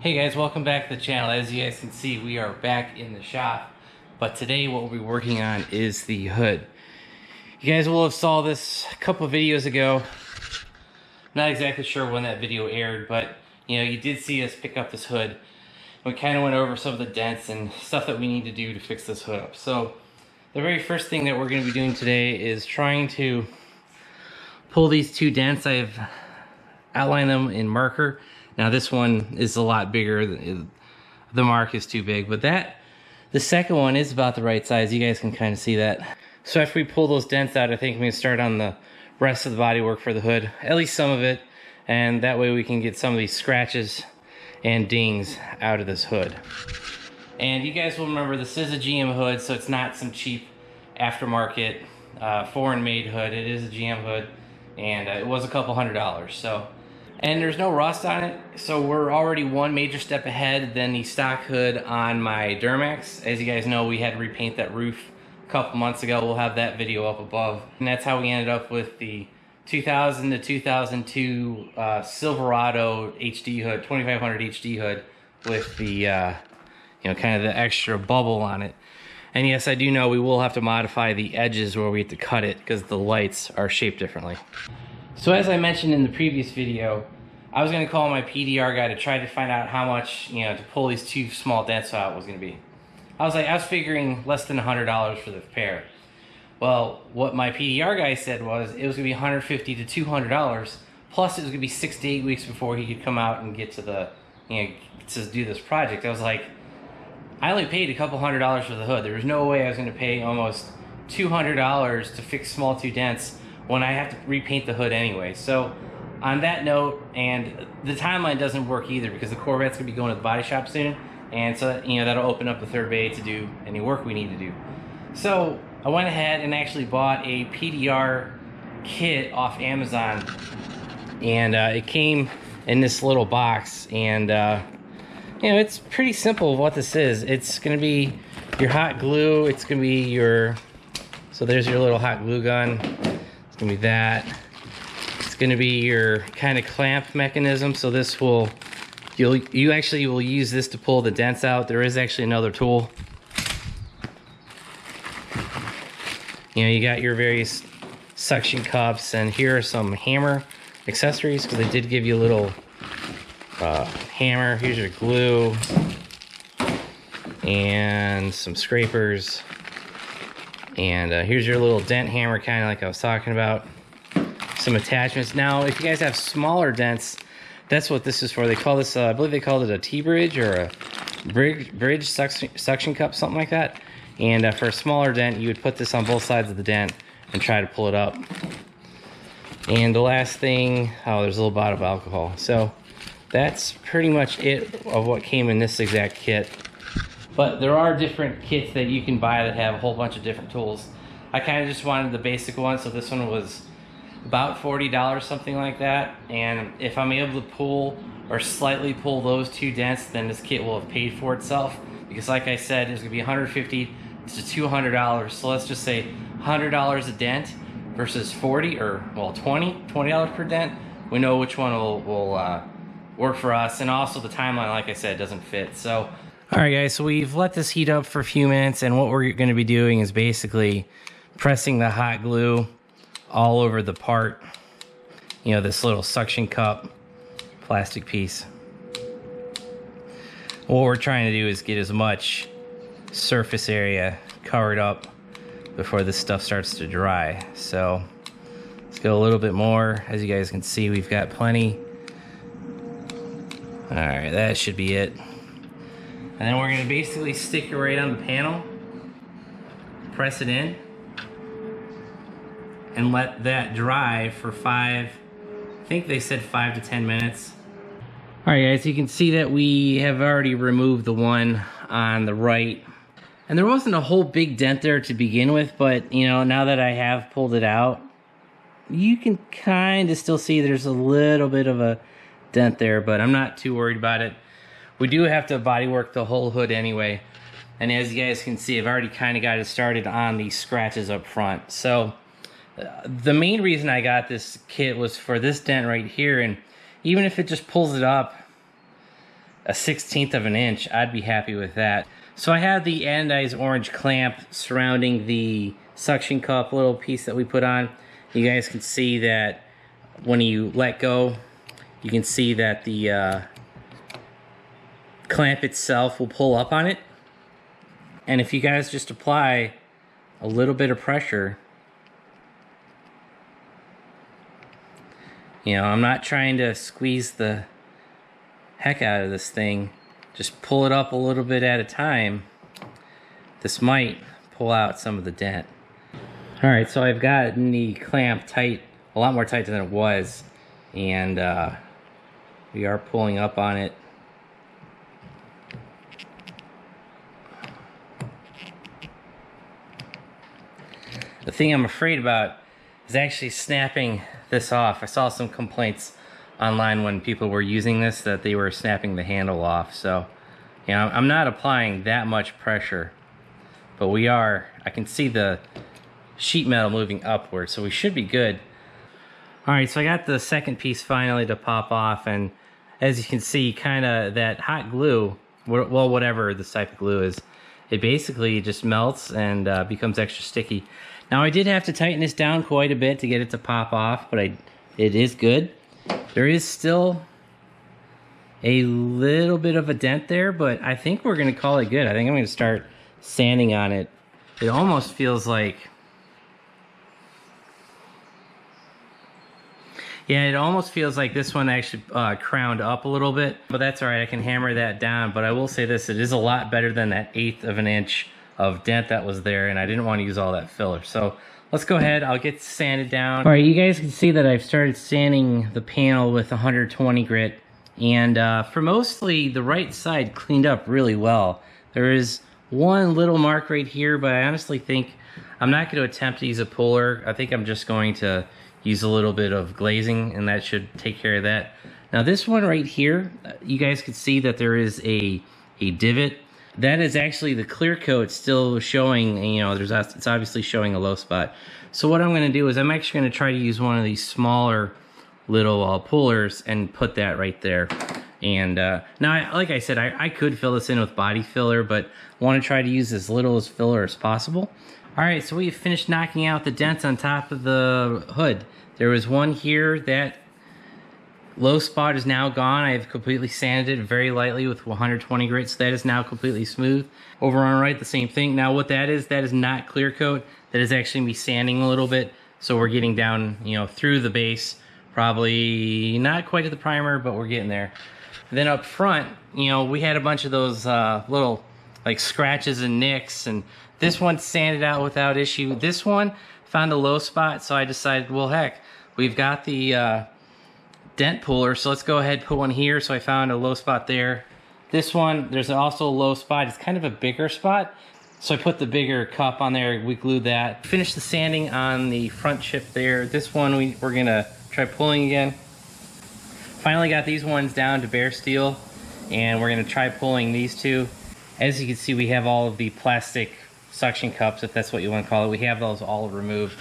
Hey guys, welcome back to the channel. As you guys can see, we are back in the shop, but today what we'll be working on is the hood. You guys will have saw this a couple of videos ago. Not exactly sure when that video aired, but you did see us pick up this hood. We kind of went over some of the dents and stuff that we need to do to fix this hood up. So the very first thing that we're going to be doing today is trying to pull these two dents. I've outlined them in marker. Now this one is a lot bigger. The mark is too big, but the second one is about the right size. You guys can kind of see that. So after we pull those dents out, I think I'm going to start on the rest of the body work for the hood, at least some of it, and that way we can get some of these scratches and dings out of this hood. And you guys will remember this is a GM hood, so it's not some cheap aftermarket foreign made hood. It is a GM hood, and it was a couple $100s. So. And there's no rust on it, so we're already one major step ahead than the stock hood on my Duramax. As you guys know, we had to repaint that roof a couple months ago. We'll have that video up above. And that's how we ended up with the 2000 to 2002 Silverado HD hood, 2500 HD hood with the, kind of the extra bubble on it. And yes, I do know we will have to modify the edges where we have to cut it because the lights are shaped differently. So as I mentioned in the previous video, I was going to call my PDR guy to try to find out how much, to pull these two small dents out was going to be. I was figuring less than $100 for the repair. Well, what my PDR guy said was it was going to be $150 to $200, plus it was going to be 6 to 8 weeks before he could come out and get to the, to do this project. I was like, I only paid a couple $100 for the hood. There was no way I was going to pay almost $200 to fix small two dents when I have to repaint the hood anyway. So on that note, and the timeline doesn't work either because the Corvette's gonna be going to the body shop soon, and so that'll open up the third bay to do any work we need to do. So I went ahead and actually bought a PDR kit off Amazon, and it came in this little box, and it's pretty simple what this is. It's gonna be your hot glue. It's gonna be your, so there's your little hot glue gun. It's gonna be that. It's gonna be your kind of clamp mechanism. So this will, you actually will use this to pull the dents out. There is actually another tool. You got your various suction cups, and here are some hammer accessories because they did give you a little hammer. Here's your glue and some scrapers. And here's your little dent hammer, kind of like I was talking about. Some attachments. Now, if you guys have smaller dents, that's what this is for. They call this, I believe they called it a T-bridge or a bridge suction cup, something like that. And for a smaller dent, you would put this on both sides of the dent and try to pull it up. And the last thing, there's a little bottle of alcohol. So that's pretty much it of what came in this exact kit. But there are different kits that you can buy that have a whole bunch of different tools. I kind of just wanted the basic one, so this one was about $40, something like that. And if I'm able to pull or slightly pull those two dents, then this kit will have paid for itself. Because like I said, it's gonna be $150 to $200. So let's just say $100 a dent versus 40 or well $20 per dent. We know which one will work for us. And also the timeline, like I said, doesn't fit. So. All right, guys, so we've let this heat up for a few minutes, and what we're going to be doing is basically pressing the hot glue all over the part, this little suction cup plastic piece. What we're trying to do is get as much surface area covered up before this stuff starts to dry. So let's go a little bit more. As you guys can see, we've got plenty. All right, that should be it. And then we're going to basically stick it right on the panel, press it in, and let that dry for I think they said 5 to 10 minutes. All right, guys, you can see that we have already removed the one on the right. And there wasn't a whole big dent there to begin with, but, now that I have pulled it out, you can kind of still see there's a little bit of a dent there, but I'm not too worried about it. We do have to bodywork the whole hood anyway. And as you guys can see, I've already kind of got it started on the scratches up front. So the main reason I got this kit was for this dent right here. And even if it just pulls it up, 1/16 of an inch, I'd be happy with that. So I have the anodized orange clamp surrounding the suction cup little piece that we put on. You guys can see that when you let go, you can see that the clamp itself will pull up on it. And if you guys just apply a little bit of pressure, you know, I'm not trying to squeeze the heck out of this thing. Just pull it up a little bit at a time. This might pull out some of the dent. All right, so I've gotten the clamp tight, a lot more tight than it was, and we are pulling up on it. The thing I'm afraid about is actually snapping this off. I saw some complaints online when people were using this that they were snapping the handle off. So, you know, I'm not applying that much pressure, but we are. I can see the sheet metal moving upward, so we should be good. All right, so I got the second piece finally to pop off, and as you can see, kind of that hot glue, well, whatever this type of glue is, it basically just melts and becomes extra sticky. Now I did have to tighten this down quite a bit to get it to pop off, but it is good. There is still a little bit of a dent there, but I think we're gonna call it good. I think I'm gonna start sanding on it. It almost feels like, yeah, it almost feels like this one actually crowned up a little bit, but that's all right. I can hammer that down, but I will say this, it is a lot better than that 1/8 of an inch of dent that was there, and I didn't want to use all that filler. So let's go ahead, I'll get sanded down. All right, you guys can see that I've started sanding the panel with 120 grit, and for mostly the right side cleaned up really well. There is one little mark right here, but I honestly think I'm not going to attempt to use a puller. I think I'm just going to use a little bit of glazing, and that should take care of that. Now this one right here, you guys can see that there is a divot. That is actually the clear coat still showing, you know, it's obviously showing a low spot. So what I'm going to do is I'm actually going to try to use one of these smaller little pullers and put that right there. And now, like I said, I could fill this in with body filler, but I want to try to use as little as filler as possible. All right, so we finished knocking out the dents on top of the hood. There was one here. That low spot is now gone. I have completely sanded it very lightly with 120 grit, so that is now completely smooth. Over on the right, the same thing. Now what that is not clear coat. That is actually me sanding a little bit, so we're getting down, you know, through the base. Probably not quite to the primer, but we're getting there. And then up front, you know, we had a bunch of those little like scratches and nicks, and this one sanded out without issue. This one found a low spot, so I decided, well, heck, we've got the dent puller, so let's go ahead and put one here. So I found a low spot there. This one, there's also a low spot. It's kind of a bigger spot, so I put the bigger cup on there. We glued that. Finished the sanding on the front chip there. This one we're gonna try pulling again. Finally got these ones down to bare steel, and we're gonna try pulling these two. As you can see, we have all of the plastic suction cups, if that's what you want to call it. We have those all removed.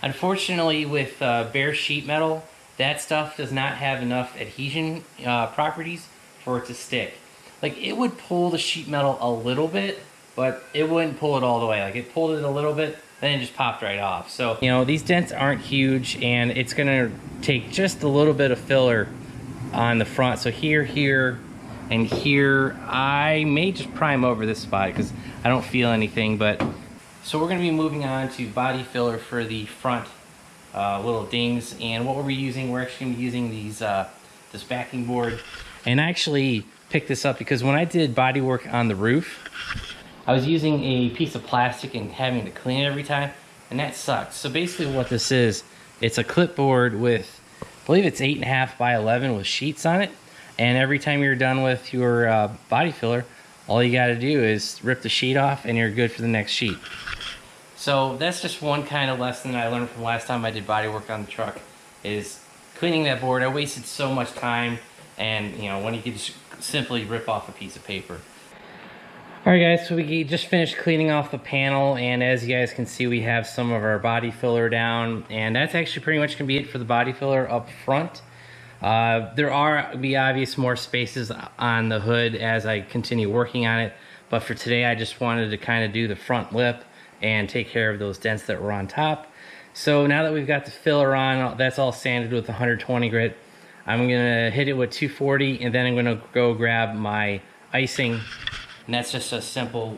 Unfortunately, with bare sheet metal, that stuff does not have enough adhesion properties for it to stick. Like, it would pull the sheet metal a little bit, but it wouldn't pull it all the way. Like, it pulled it a little bit, then it just popped right off. So, you know, these dents aren't huge, and it's gonna take just a little bit of filler on the front. So here, and here, I may just prime over this spot because I don't feel anything. But so we're gonna be moving on to body filler for the front little dings. And what we're using, we're actually gonna be using these this backing board. And I actually picked this up because when I did body work on the roof, I was using a piece of plastic and having to clean it every time, and that sucked. So basically what this is, it's a clipboard with, I believe it's 8.5 by 11 with sheets on it. And every time you're done with your body filler, all you got to do is rip the sheet off and you're good for the next sheet. So that's just one kind of lesson that I learned from last time I did body work on the truck, is cleaning that board. I wasted so much time, and you know, when you could just simply rip off a piece of paper. All right guys, so we just finished cleaning off the panel, and as you guys can see, we have some of our body filler down, and that's actually pretty much gonna be it for the body filler up front. There are be obvious more spaces on the hood as I continue working on it, but for today I just wanted to kind of do the front lip and take care of those dents that were on top. So now that we've got the filler on, that's all sanded with 120 grit, I'm gonna hit it with 240, and then I'm gonna go grab my icing, and that's just a simple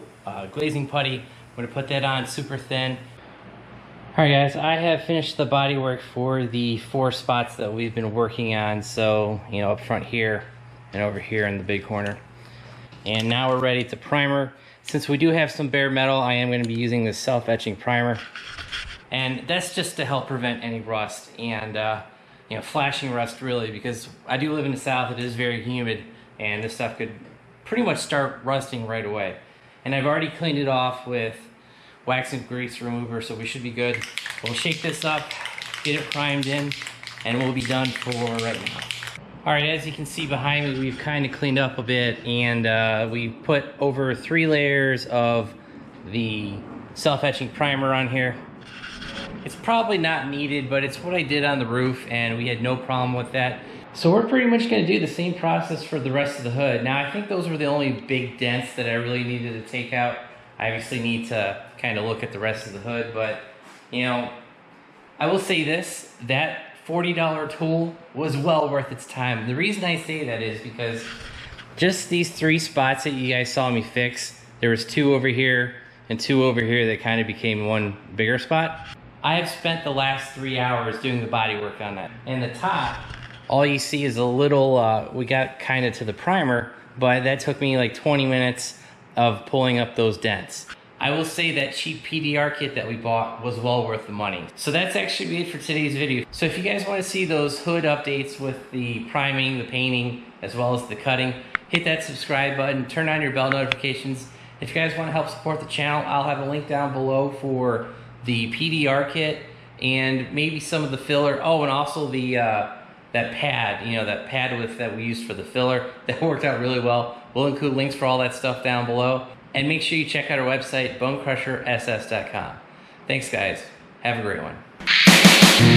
glazing putty. I'm gonna put that on super thin. All right guys, I have finished the body work for the 4 spots that we've been working on. So, you know, up front here and over here in the big corner. And now we're ready to primer. Since we do have some bare metal, I am going to be using this self-etching primer. And that's just to help prevent any rust and, you know, flashing rust really, because I do live in the South, it is very humid, and this stuff could pretty much start rusting right away. And I've already cleaned it off with wax and grease remover, so we should be good. We'll shake this up, get it primed in, and we'll be done for right now. All right, as you can see behind me, we've kind of cleaned up a bit, and we put over 3 layers of the self-etching primer on here. It's probably not needed, but it's what I did on the roof, and we had no problem with that. So we're pretty much gonna do the same process for the rest of the hood. Now, I think those were the only big dents that I really needed to take out. I obviously need to kind of look at the rest of the hood, but you know, I will say this, that $40 tool was well worth its time. The reason I say that is because just these 3 spots that you guys saw me fix, there was 2 over here and 2 over here that kind of became one bigger spot. I have spent the last 3 hours doing the body work on that. And the top, all you see is a little, we got kind of to the primer, but that took me like 20 minutes of pulling up those dents. I will say that cheap PDR kit that we bought was well worth the money. So that's actually it for today's video. So if you guys want to see those hood updates with the priming, the painting, as well as the cutting, hit that subscribe button, turn on your bell notifications. If you guys want to help support the channel, I'll have a link down below for the PDR kit and maybe some of the filler. Oh, and also the that pad, you know, that pad with that we used for the filler, that worked out really well. We'll include links for all that stuff down below. And make sure you check out our website, BonecrrusherSS.com. Thanks guys, have a great one.